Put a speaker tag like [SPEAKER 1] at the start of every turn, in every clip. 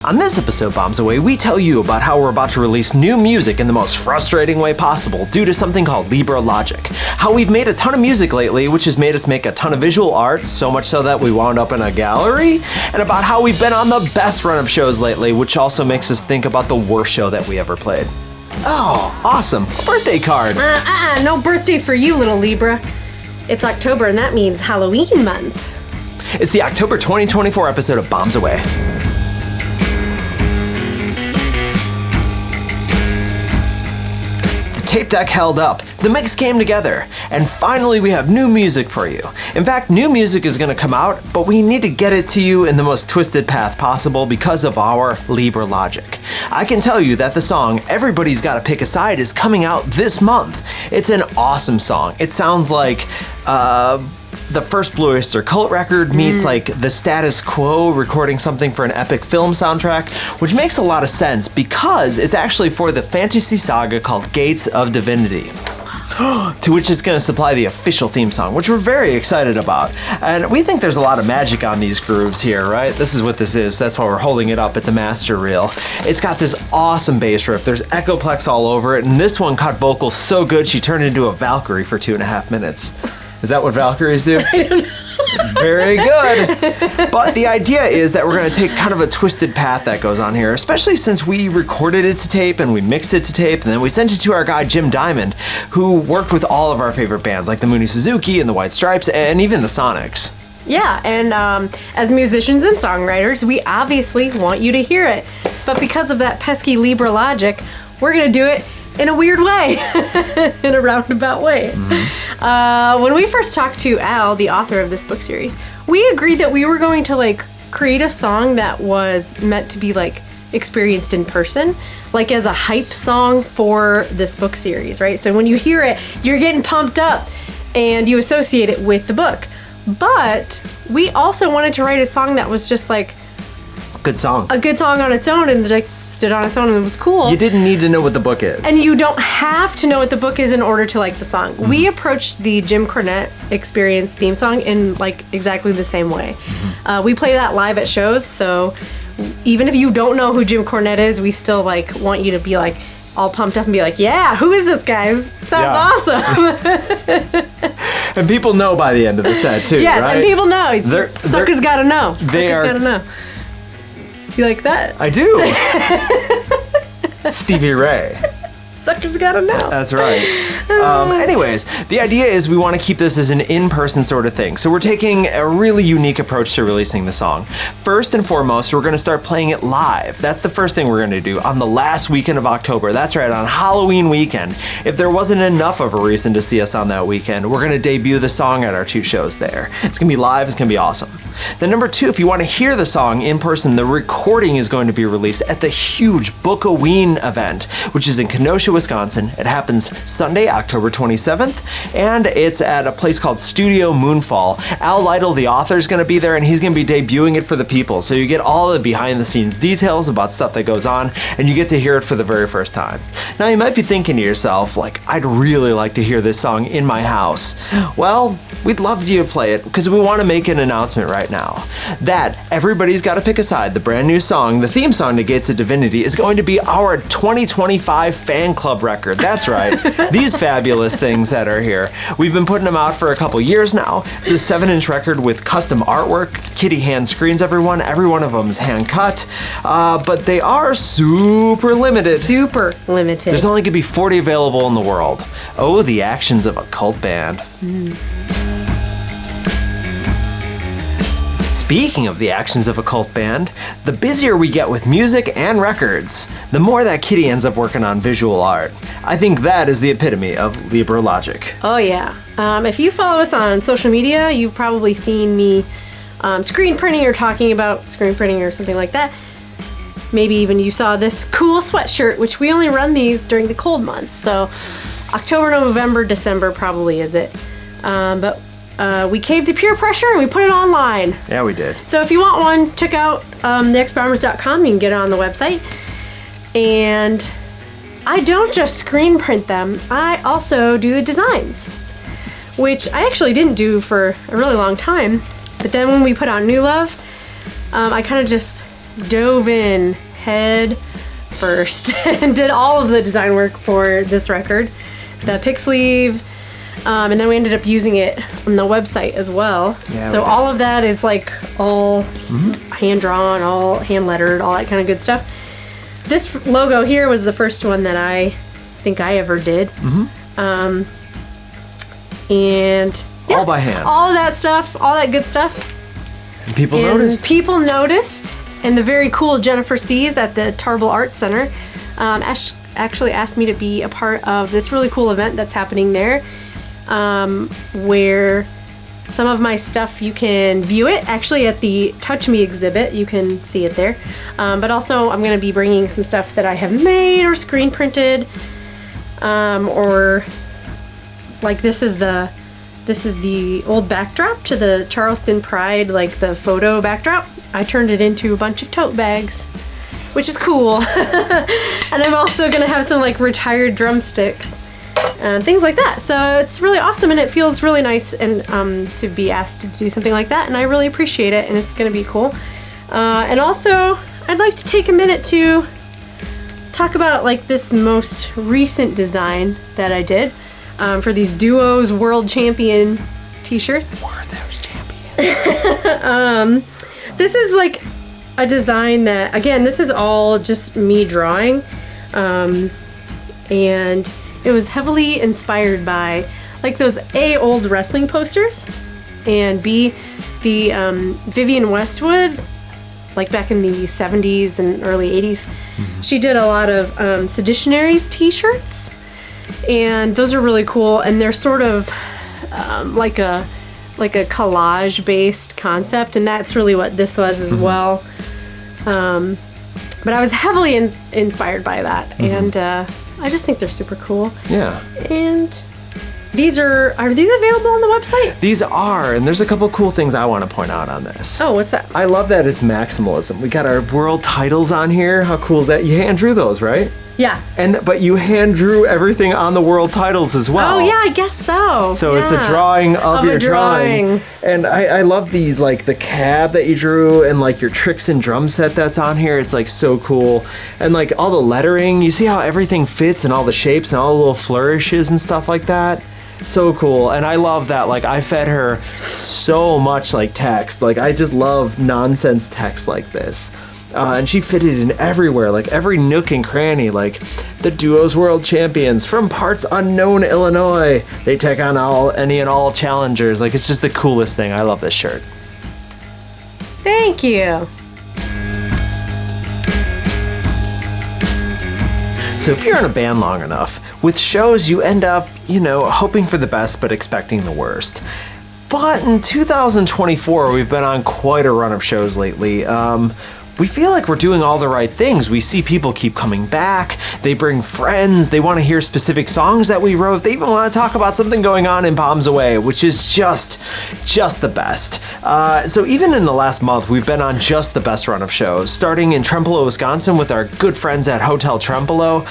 [SPEAKER 1] On this episode, Bombs Away, we tell you about how we're about to release new music in the most frustrating way possible due to something called Libra logic. How we've made a ton of music lately, which has made us make a ton of visual art, so much so that we wound up in a gallery. And about how we've been on the best run of shows lately, which also makes us think about the worst show that we ever played. Oh, awesome. A birthday card.
[SPEAKER 2] No birthday for you, little Libra. It's October, and that means Halloween month.
[SPEAKER 1] It's the October 2024 episode of Bombs Away. Tape deck held up, the mix came together, and finally we have new music for you. In fact, new music is going to come out, but we need to get it to you in the most twisted path possible because of our Libra logic. I can tell you that the song Everybody's Gotta Pick a Side is coming out this month. It's an awesome song. It sounds like the first Blue Oyster Cult record meets like the Status Quo recording something for an epic film soundtrack, which makes a lot of sense because it's actually for the fantasy saga called Gates of Divinity. To which it's going to supply the official theme song, which we're very excited about. And we think there's a lot of magic on these grooves here, right? This is what this is. That's why we're holding it up. It's a master reel. It's got this awesome bass riff. There's Echoplex all over it. And this one caught vocals so good she turned into a Valkyrie for 2.5 minutes. Is that what Valkyries do?
[SPEAKER 2] I don't know.
[SPEAKER 1] Very good. But the idea is that we're going to take kind of a twisted path that goes on here, especially since we recorded it to tape and we mixed it to tape and then we sent it to our guy Jim Diamond, who worked with all of our favorite bands like the Mooney Suzuki and the White Stripes and even the Sonics.
[SPEAKER 2] Yeah, and as musicians and songwriters, we obviously want you to hear it. But because of that pesky Libra logic, we're going to do it in a weird way, in a roundabout way. When we first talked to Al, the author of this book series, we agreed that we were going to create a song that was meant to be experienced in person, as a hype song for this book series, right? So when you hear it, you're getting pumped up and you associate it with the book. But we also wanted to write a song that was just
[SPEAKER 1] good song.
[SPEAKER 2] A good song on its own and stood on its own and it was cool.
[SPEAKER 1] You didn't need to know what the book is.
[SPEAKER 2] And you don't have to know what the book is in order to like the song. We approached the Jim Cornette Experience theme song in exactly the same way. We play that live at shows, so even if you don't know who Jim Cornette is, we still want you to be all pumped up and be yeah, who is this guy? Sounds awesome.
[SPEAKER 1] And people know by the end of the set too,
[SPEAKER 2] yes,
[SPEAKER 1] right?
[SPEAKER 2] And people know. Suckers gotta know. Suckers gotta know. You like that?
[SPEAKER 1] I do. Stevie Ray.
[SPEAKER 2] Suckers gotta know.
[SPEAKER 1] That's right. Anyways, the idea is we want to keep this as an in-person sort of thing. So we're taking a really unique approach to releasing the song. First and foremost, we're going to start playing it live. That's the first thing we're going to do on the last weekend of October. That's right, on Halloween weekend. If there wasn't enough of a reason to see us on that weekend, we're going to debut the song at our 2 shows there. It's going to be live. It's going to be awesome. Then number 2, if you want to hear the song in person, the recording is going to be released at the huge Book-A-Ween event, which is in Kenosha, Wisconsin. It happens Sunday, October 27th, and it's at a place called Studio Moonfall. Al Lytle, the author, is going to be there, and he's going to be debuting it for the people. So you get all the behind-the-scenes details about stuff that goes on, and you get to hear it for the very first time. Now, you might be thinking to yourself, I'd really like to hear this song in my house. Well, we'd love you to play it, because we want to make an announcement right now that Everybody's Gotta Pick a Side, the brand new song, the theme song to Gates of Divinity, is going to be our 2025 fan club record. That's right. These fabulous things that are here. We've been putting them out for a couple years now. It's a 7-inch record with custom artwork. Kitty hand screens every one of them is hand cut, but they are super limited.
[SPEAKER 2] Super limited.
[SPEAKER 1] There's only going to be 40 available in the world. Oh, the actions of a cult band. Speaking of the actions of a cult band, the busier we get with music and records, the more that Kitty ends up working on visual art. I think that is the epitome of Libra logic.
[SPEAKER 2] Oh yeah. If you follow us on social media, you've probably seen me screen printing or talking about screen printing or something like that. Maybe even you saw this cool sweatshirt, which we only run these during the cold months. So October, November, December probably is it. But we caved to peer pressure and we put it online.
[SPEAKER 1] Yeah, we did.
[SPEAKER 2] So if you want one, check out thexbombers.com. You can get it on the website. And I don't just screen print them. I also do the designs, which I actually didn't do for a really long time. But then when we put out New Love, I kind of just dove in head first and did all of the design work for this record, the pick sleeve, and then we ended up using it on the website as well.
[SPEAKER 1] Yeah,
[SPEAKER 2] so all of that is like all hand drawn, all hand lettered, all that kind of good stuff. This logo here was the first one that I think I ever did. And yeah,
[SPEAKER 1] all by hand.
[SPEAKER 2] All that stuff, all that good stuff.
[SPEAKER 1] And people noticed.
[SPEAKER 2] People noticed. And the very cool Jennifer Sees at the Tarble Arts Center actually asked me to be a part of this really cool event that's happening there, where some of my stuff, you can view it actually at the Touch Me exhibit. You can see it there. But also I'm going to be bringing some stuff that I have made or screen printed, or like this is the old backdrop to the Charleston Pride, like the photo backdrop. I turned it into a bunch of tote bags, which is cool. And I'm also gonna have some like retired drumsticks and things like that. So it's really awesome, and it feels really nice and to be asked to do something like that, and I really appreciate it, and it's gonna be cool. And also, I'd like to take a minute to talk about like this most recent design that I did for these Duos World Champion t-shirts.
[SPEAKER 1] Were those champions?
[SPEAKER 2] This is like a design that, again, this is all just me drawing, and it was heavily inspired by like those old wrestling posters, and B, the Vivian Westwood, like back in the 70s and early 80s. She did a lot of Seditionaries t-shirts, and those are really cool, and they're sort of like a collage based concept, and that's really what this was as well. But I was heavily inspired by that, and I just think they're super cool.
[SPEAKER 1] Yeah.
[SPEAKER 2] And these are these available on the website?
[SPEAKER 1] These are, and there's a couple cool things I want to point out on this.
[SPEAKER 2] Oh, what's that?
[SPEAKER 1] I love that it's maximalism. We got our world titles on here. How cool is that? You hand drew those, right?
[SPEAKER 2] Yeah.
[SPEAKER 1] But you hand drew everything on the world titles as well.
[SPEAKER 2] Oh yeah, I guess so.
[SPEAKER 1] So
[SPEAKER 2] yeah.
[SPEAKER 1] it's a drawing of your drawing. And I love these, like the cab that you drew and like your tricks and drum set that's on here. It's like so cool. And like all the lettering, you see how everything fits and all the shapes and all the little flourishes and stuff like that. So cool. And I love that, like I fed her so much like text. Like I just love nonsense text like this. And she fitted in everywhere, like every nook and cranny, like the Duos World Champions from parts unknown Illinois. They take on any and all challengers. Like it's just the coolest thing. I love this shirt.
[SPEAKER 2] Thank you.
[SPEAKER 1] So if you're in a band long enough, with shows you end up, hoping for the best but expecting the worst. But in 2024, we've been on quite a run of shows lately. We feel like we're doing all the right things. We see people keep coming back. They bring friends. They want to hear specific songs that we wrote. They even want to talk about something going on in Palms Away, which is just the best. So even in the last month, we've been on just the best run of shows, starting in Trempealeau, Wisconsin with our good friends at Hotel Trempealeau.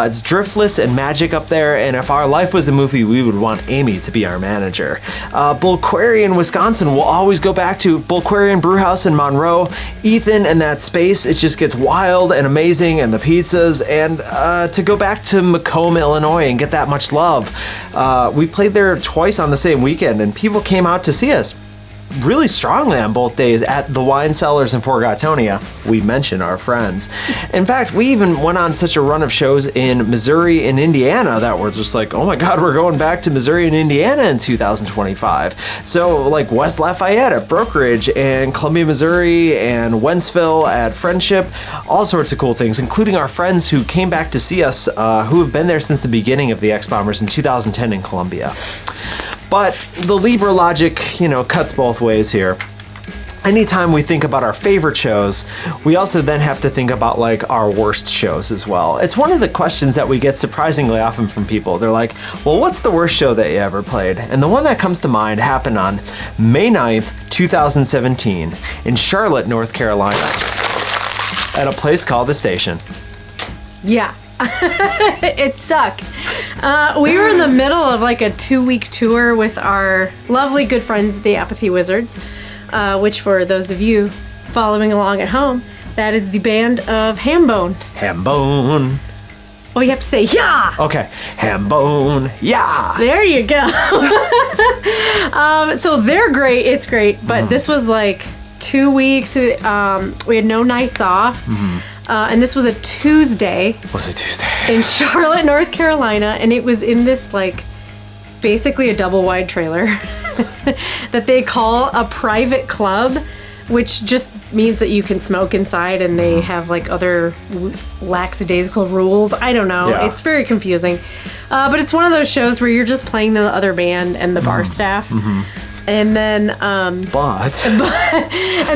[SPEAKER 1] It's driftless and magic up there, and if our life was a movie, we would want Amy to be our manager. Bulquarian, Wisconsin, we'll always go back to Bulquarian Brewhouse in Monroe. Ethan and that space, it just gets wild and amazing, and the pizzas, and to go back to Macomb, Illinois and get that much love. We played there twice on the same weekend, and people came out to see us really strongly on both days at the wine cellars in Forgottonia. We mentioned our friends. In fact, we even went on such a run of shows in Missouri and Indiana that we're just like, oh my God, we're going back to Missouri and Indiana in 2025. So like West Lafayette at Brokerage and Columbia, Missouri and Wentzville at Friendship, all sorts of cool things, including our friends who came back to see us, who have been there since the beginning of the X-Bombers in 2010 in Columbia. But the Libra logic, cuts both ways here. Anytime we think about our favorite shows, we also then have to think about like our worst shows as well. It's one of the questions that we get surprisingly often from people. They're like, well, what's the worst show that you ever played? And the one that comes to mind happened on May 9th, 2017 in Charlotte, North Carolina at a place called The Station.
[SPEAKER 2] Yeah. It sucked. We were in the middle of like a 2-week tour with our lovely good friends, the Apathy Wizards, which for those of you following along at home, That is the band of Hambone.
[SPEAKER 1] Hambone.
[SPEAKER 2] Oh, you have to say, yeah!
[SPEAKER 1] Okay. Hambone. Yeah!
[SPEAKER 2] There you go. So they're great. It's great. But this was like 2 weeks. We had no nights off. And this was a Tuesday.
[SPEAKER 1] Was it Tuesday?
[SPEAKER 2] In Charlotte, North Carolina. And it was in this, like, basically a double wide trailer that they call a private club, which just means that you can smoke inside and they have like other lackadaisical rules. I don't know.
[SPEAKER 1] Yeah.
[SPEAKER 2] It's very confusing. But it's one of those shows where you're just playing the other band and the bar staff. And then, and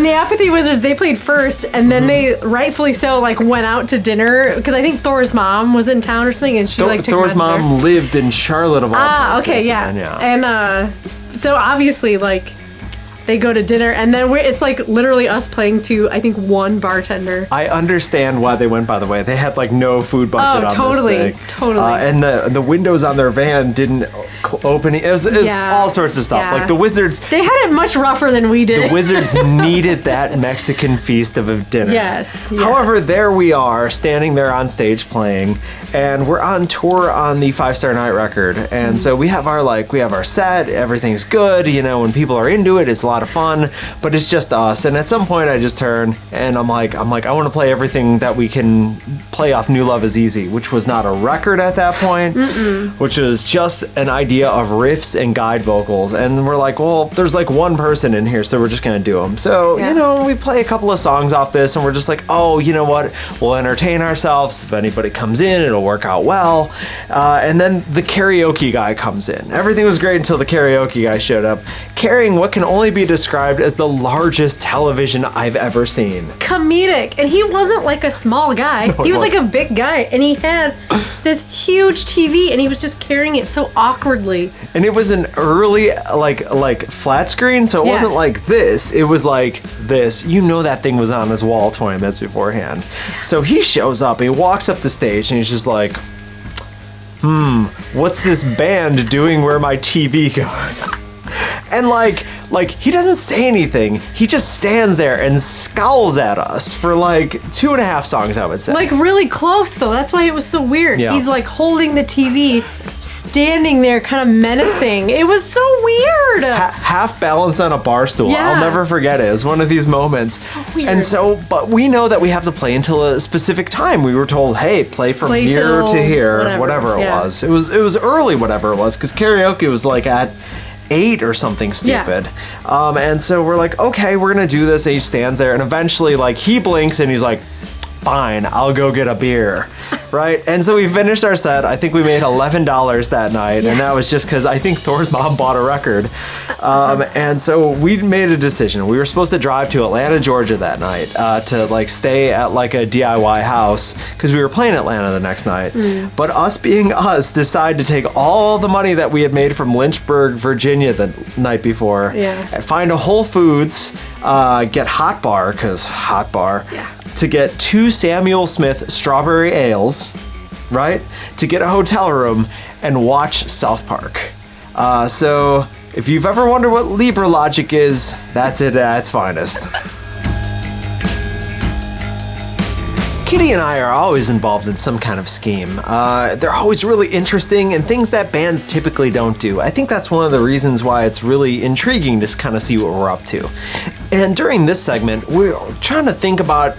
[SPEAKER 2] the Apathy Wizards, they played first, and then they, rightfully so, like, went out to dinner, because I think Thor's mom was in town or something, and she, like, took
[SPEAKER 1] Thor's
[SPEAKER 2] them out to
[SPEAKER 1] mom
[SPEAKER 2] dinner.
[SPEAKER 1] lived in Charlotte of all places.
[SPEAKER 2] Okay, yeah. And, so obviously, like, they go to dinner, and then it's like literally us playing to, I think, one bartender.
[SPEAKER 1] I understand why they went, by the way. They had like no food budget on this thing.
[SPEAKER 2] Totally.
[SPEAKER 1] And the windows on their van didn't open. It was all sorts of stuff.
[SPEAKER 2] Yeah.
[SPEAKER 1] Like the Wizards.
[SPEAKER 2] They had it much rougher than we did.
[SPEAKER 1] The Wizards needed that Mexican feast of a dinner.
[SPEAKER 2] Yes.
[SPEAKER 1] However, there we are, standing there on stage playing, and we're on tour on the 5-Star Night record. And so we have our set, everything's good. You know, when people are into it, it's a lot of fun, but it's just us. And at some point I just turn and I'm like, I want to play everything that we can play off New Love Is Easy, which was not a record at that point, which was just an idea of riffs and guide vocals. And we're like, well, there's like one person in here, so we're just going to do them. So, you know, we play a couple of songs off this and we're just like, oh, you know what? We'll entertain ourselves. If anybody comes in, it'll work out well. And then the karaoke guy comes in. Everything was great until the karaoke guy showed up, carrying what can only be described as the largest television I've ever seen.
[SPEAKER 2] Comedic. And he wasn't like a small guy.
[SPEAKER 1] No,
[SPEAKER 2] he was like a big guy. And he had this huge TV and he was just carrying it so awkwardly.
[SPEAKER 1] And it was an early like flat screen, so it wasn't like this. It was like this. You know that thing was on his wall 20 minutes beforehand. So he shows up, he walks up the stage and he's just like, what's this band doing where my TV goes? And like he doesn't say anything. He just stands there and scowls at us for like 2.5 songs, I would say.
[SPEAKER 2] Like really close though. That's why it was so weird.
[SPEAKER 1] Yeah.
[SPEAKER 2] He's like holding the TV, standing there kind of menacing. It was so weird.
[SPEAKER 1] Half balanced on a bar stool.
[SPEAKER 2] Yeah.
[SPEAKER 1] I'll never forget it. It was one of these moments.
[SPEAKER 2] So weird.
[SPEAKER 1] And so, but we know that we have to play until a specific time. We were told, hey, play from here
[SPEAKER 2] till
[SPEAKER 1] to here, whatever it
[SPEAKER 2] Yeah.
[SPEAKER 1] was. It was early, whatever it was, because karaoke was like at 8 or something stupid. And so we're like, okay, we're gonna do this. And he stands there and eventually like he blinks and he's like, fine, I'll go get a beer. Right? And so we finished our set. I think we made $11 that night. And that was just because I think Thor's mom bought a record. And so we made a decision. We were supposed to drive to Atlanta, Georgia that night to like stay at like a DIY house because we were playing Atlanta the next night. But us being us, decided to take all the money that we had made from Lynchburg, Virginia the night before, and find a Whole Foods, get Hot Bar, because Hot Bar, to get 2 Samuel Smith strawberry ales, right? To get a hotel room and watch South Park. So if you've ever wondered what Libra logic is, that's it at its finest. Kitty and I are always involved in some kind of scheme. They're always really interesting and things that bands typically don't do. I think that's one of the reasons why it's really intriguing to kind of see what we're up to. And during this segment, we're trying to think about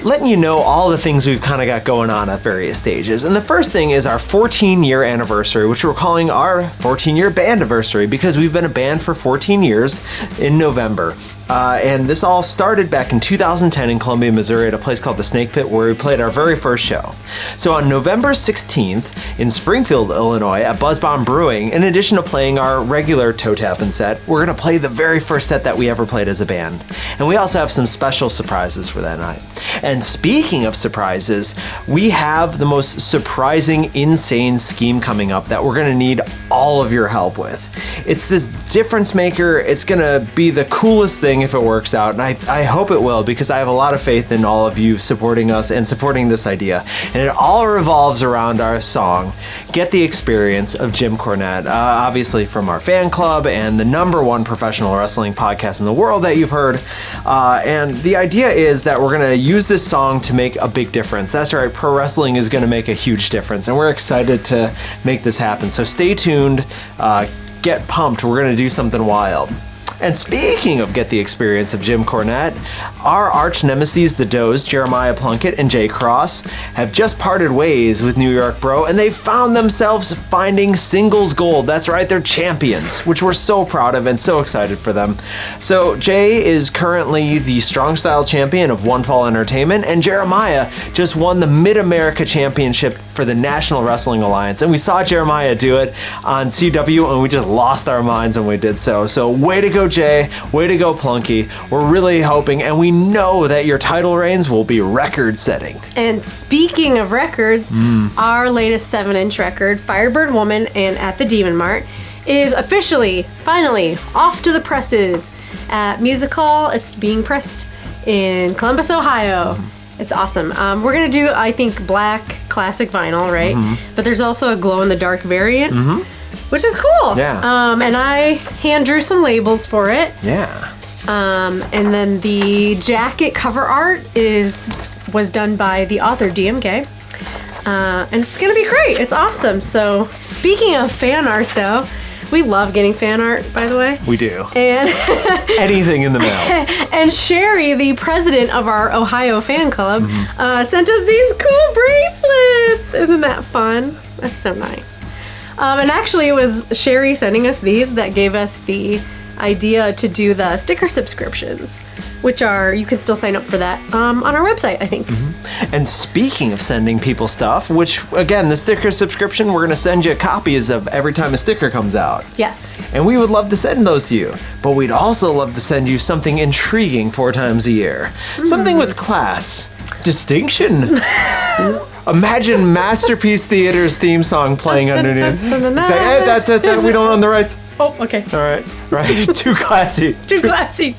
[SPEAKER 1] letting you know all the things we've kind of got going on at various stages. And the first thing is our 14-year anniversary, which we're calling our 14-year bandiversary because we've been a band for 14 years in November. And this all started back in 2010 in Columbia, Missouri at a place called the Snake Pit where we played our very first show. So on November 16th in Springfield, Illinois at Buzzbomb Brewing, in addition to playing our regular toe tapping set, we're going to play the very first set that we ever played as a band. And we also have some special surprises for that night. And speaking of surprises, we have the most surprising, insane scheme coming up that we're going to need all of your help with. It's this difference maker. It's going to be the coolest thing exciting if it works out, and I hope it will, because I have a lot of faith in all of you supporting us and supporting this idea. And it all revolves around our song, Get the Experience of Jim Cornette, obviously from our fan club and the #1 professional wrestling podcast in the world that you've heard. And the idea is that we're going to use this song to make a big difference. That's right, pro wrestling is going to make a huge difference, and we're excited to make this happen. So stay tuned, get pumped, we're going to do something wild. And speaking of Get the Experience of Jim Cornette, our arch nemeses, the Does, Jeremiah Plunkett and Jay Kross, have just parted ways with New York Bro, and they found themselves finding singles gold. That's right, they're champions, which we're so proud of and so excited for them. So Jay is currently the Strong Style champion of One Fall Entertainment, and Jeremiah just won the Mid-America Championship for the National Wrestling Alliance. And we saw Jeremiah do it on CW, and we just lost our minds when we did so. So way to go, Jay. Way to go, Plunky. We're really hoping, and we know that your title reigns will be record-setting.
[SPEAKER 2] And speaking of records, our latest 7-inch record, Firebird Woman and At the Demon Mart, is officially, finally, off to the presses at Musicol. It's being pressed in Columbus, Ohio. It's awesome. We're going to do, I think, black classic vinyl, right? But there's also a glow-in-the-dark variant. Which is cool.
[SPEAKER 1] Yeah.
[SPEAKER 2] And I hand drew some labels for it.
[SPEAKER 1] Yeah.
[SPEAKER 2] And then the jacket cover art was done by the author DMK. And it's gonna be great. It's awesome. So speaking of fan art, though, we love getting fan art, by the way.
[SPEAKER 1] We do.
[SPEAKER 2] And
[SPEAKER 1] anything in the mail.
[SPEAKER 2] And Sherry, the president of our Ohio fan club, sent us these cool bracelets. Isn't that fun? That's so nice. And actually, it was Sherry sending us these that gave us the idea to do the sticker subscriptions, which are, you can still sign up for that on our website, I think.
[SPEAKER 1] And speaking of sending people stuff, which, again, the sticker subscription, we're going to send you copies of every time a sticker comes out.
[SPEAKER 2] Yes.
[SPEAKER 1] And we would love to send those to you. But we'd also love to send you something intriguing 4 times a year. Something with class. Distinction. Imagine Masterpiece Theater's theme song playing underneath. It's like, hey, we don't own the rights.
[SPEAKER 2] Oh, okay.
[SPEAKER 1] All right. Too classy.
[SPEAKER 2] Too classy.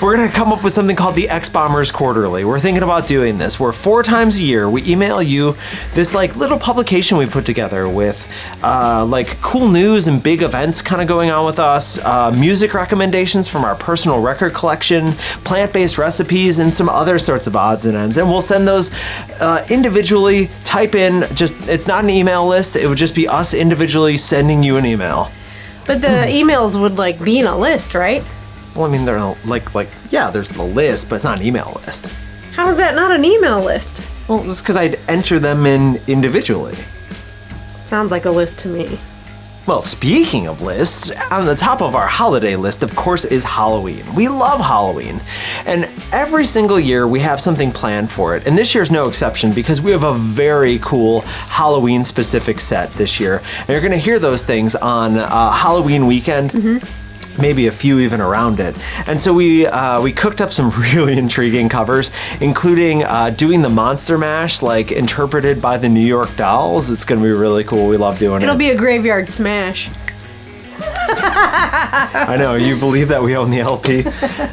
[SPEAKER 1] We're going to come up with something called the X-Bombers Quarterly. We're thinking about doing this, where 4 times a year we email you this like little publication we put together with like cool news and big events kind of going on with us, music recommendations from our personal record collection, plant-based recipes, and some other sorts of odds and ends. And we'll send those individually. Type in, it's not an email list. It would just be us individually sending you an email.
[SPEAKER 2] But the emails would like be in a list, right?
[SPEAKER 1] Well, I mean, they're yeah, there's the list, but it's not an email list.
[SPEAKER 2] How is that not an email list?
[SPEAKER 1] Well, it's because I'd enter them in individually.
[SPEAKER 2] Sounds like a list to me.
[SPEAKER 1] Well, speaking of lists, on the top of our holiday list, of course, is Halloween. We love Halloween. And every single year, we have something planned for it. And this year's no exception, because we have a very cool Halloween-specific set this year. And you're going to hear those things on Halloween weekend. Maybe a few even around it. And so we cooked up some really intriguing covers, including doing the Monster Mash, like interpreted by the New York Dolls. It's going to be really cool. We love doing it.
[SPEAKER 2] It'll be a graveyard smash.
[SPEAKER 1] I know, you believe that we own the LP.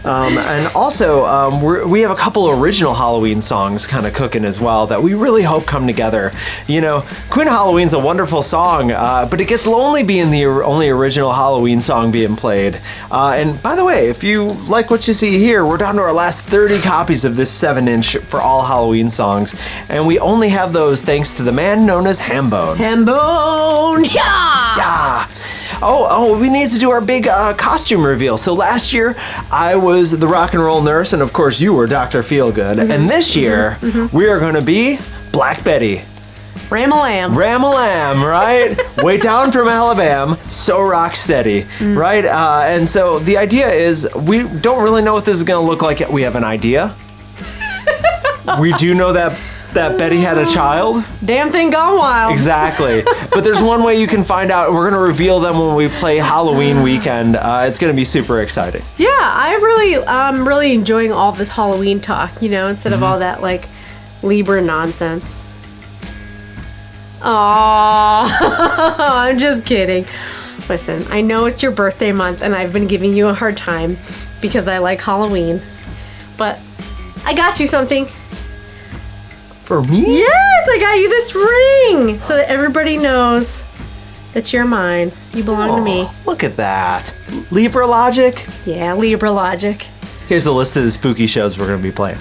[SPEAKER 1] And also, we have a couple original Halloween songs kind of cooking as well that we really hope come together. You know, Queen of Halloween's a wonderful song, but it gets lonely being the only original Halloween song being played. And by the way, if you like what you see here, we're down to our last 30 copies of this 7-inch for all Halloween songs. And we only have those thanks to the man known as Hambone.
[SPEAKER 2] Hambone! Yeah!
[SPEAKER 1] Yeah! Oh, we need to do our big costume reveal. So last year, I was the rock and roll nurse, and of course you were Dr. Feelgood. And this year, we are going to be Black Betty.
[SPEAKER 2] Ram-a-lamb.
[SPEAKER 1] Ram-a-lamb, right? Way down from Alabama, so rock steady, right? And so the idea is, we don't really know what this is going to look like yet. We have an idea. We do know that Betty had a child.
[SPEAKER 2] Damn thing gone wild.
[SPEAKER 1] Exactly. But there's one way you can find out. We're going to reveal them when we play Halloween weekend. It's going to be super exciting.
[SPEAKER 2] Yeah, I'm really enjoying all this Halloween talk, you know, instead of all that, like, Libra nonsense. Aww, I'm just kidding. Listen, I know it's your birthday month, and I've been giving you a hard time. because I like Halloween. But I got you something.
[SPEAKER 1] For me?
[SPEAKER 2] Yes, I got you this ring so that everybody knows that you're mine. You belong to me.
[SPEAKER 1] Look at that. Libra logic?
[SPEAKER 2] Yeah, Libra logic.
[SPEAKER 1] Here's a list of the spooky shows we're going to be playing.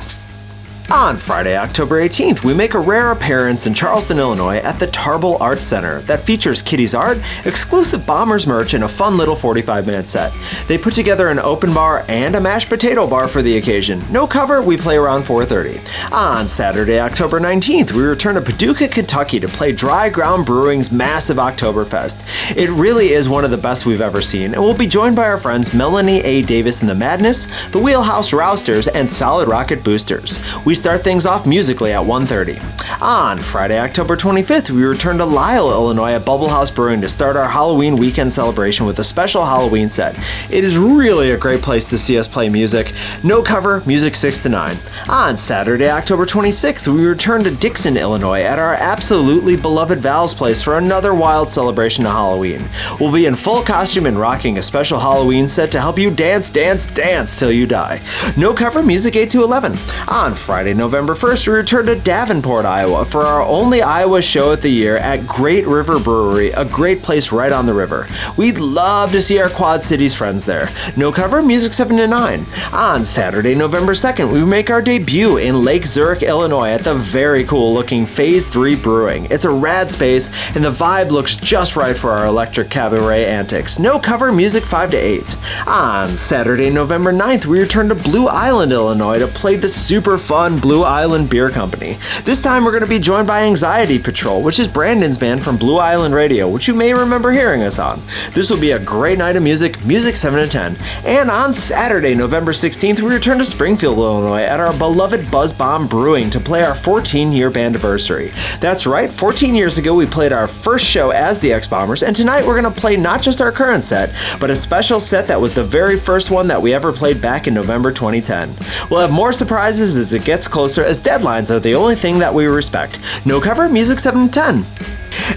[SPEAKER 1] On Friday, October 18th, we make a rare appearance in Charleston, Illinois at the Tarble Arts Center that features Kitty's art, exclusive Bombers merch, and a fun little 45-minute set. They put together an open bar and a mashed potato bar for the occasion. No cover, we play around 4:30. On Saturday, October 19th, we return to Paducah, Kentucky to play Dry Ground Brewing's massive Oktoberfest. It really is one of the best we've ever seen, and we'll be joined by our friends Melanie A. Davis and the Madness, the Wheelhouse Rousters, and Solid Rocket Boosters. We start things off musically at 1:30. On Friday, October 25th, we return to Lytle, Illinois at Bubblehouse Brewing to start our Halloween weekend celebration with a special Halloween set. It is really a great place to see us play music. No cover, music 6 to 9. On Saturday, October 26th, we return to Dixon, Illinois at our absolutely beloved Val's place for another wild celebration of Halloween. We'll be in full costume and rocking a special Halloween set to help you dance, dance, dance till you die. No cover, music 8 to 11. On Friday, November 1st, we return to Davenport, Iowa for our only Iowa show of the year at Great River Brewery, a great place right on the river. We'd love to see our Quad Cities friends there. No cover, music 7 to 9. On Saturday, November 2nd, we make our debut in Lake Zurich, Illinois at the very cool looking Phase 3 Brewing. It's a rad space and the vibe looks just right for our electric cabaret antics. No cover, music 5 to 8. On Saturday, November 9th, we return to Blue Island, Illinois to play the super fun Blue Island Beer Company. This time we're going to be joined by Anxiety Patrol, which is Brandon's band from Blue Island Radio, which you may remember hearing us on. This will be a great night of music, music 7 to 10. And on Saturday, November 16th, we return to Springfield, Illinois at our beloved Buzz Bomb Brewing to play our 14-year bandiversary. That's right, 14 years ago we played our first show as the X-Bombers, and tonight we're going to play not just our current set, but a special set that was the very first one that we ever played back in November 2010. We'll have more surprises as it gets closer, as deadlines are the only thing that we respect. No cover, music 7 to 10.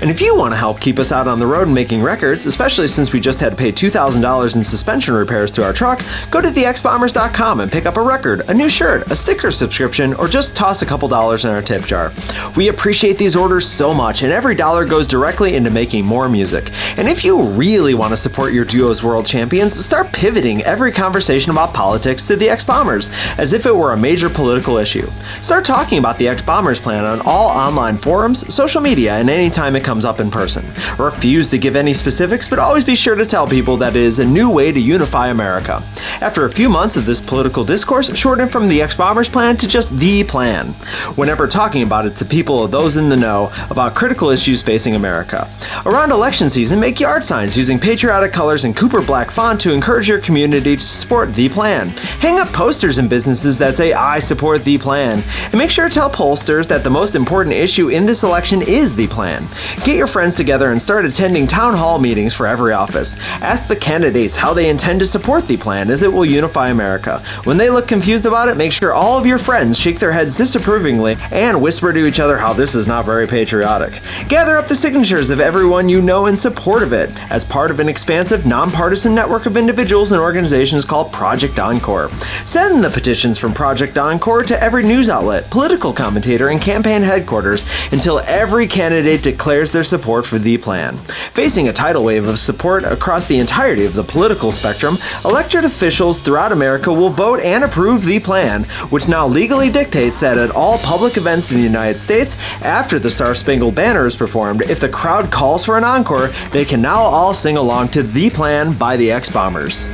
[SPEAKER 1] And if you want to help keep us out on the road and making records, especially since we just had to pay $2,000 in suspension repairs to our truck, go to thexbombers.com and pick up a record, a new shirt, a sticker subscription, or just toss a couple dollars in our tip jar. We appreciate these orders so much, and every dollar goes directly into making more music. And if you really want to support your duo's world champions, start pivoting every conversation about politics to the X-Bombers, as if it were a major political issue. Start talking about the X-Bombers plan on all online forums, social media, and anytime it comes up in person. Refuse to give any specifics, but always be sure to tell people that it is a new way to unify America. After a few months of this political discourse, shorten from the X-Bombers plan to just the plan. Whenever talking about it to people or those in the know about critical issues facing America. Around election season, make yard signs using patriotic colors and Cooper black font to encourage your community to support the plan. Hang up posters in businesses that say, "I support the plan." And make sure to tell pollsters that the most important issue in this election is the plan. Get your friends together and start attending town hall meetings for every office. Ask the candidates how they intend to support the plan, as it will unify America. When they look confused about it, make sure all of your friends shake their heads disapprovingly and whisper to each other how this is not very patriotic. Gather up the signatures of everyone you know in support of it, as part of an expansive, nonpartisan network of individuals and organizations called Project Encore. Send the petitions from Project Encore to every news outlet, political commentator, and campaign headquarters until every candidate declares their support for the plan. Facing a tidal wave of support across the entirety of the political spectrum, elected officials throughout America will vote and approve the plan, which now legally dictates that at all public events in the United States, after the Star-Spangled Banner is performed, if the crowd calls for an encore, they can now all sing along to The Plan by the X-Bombers.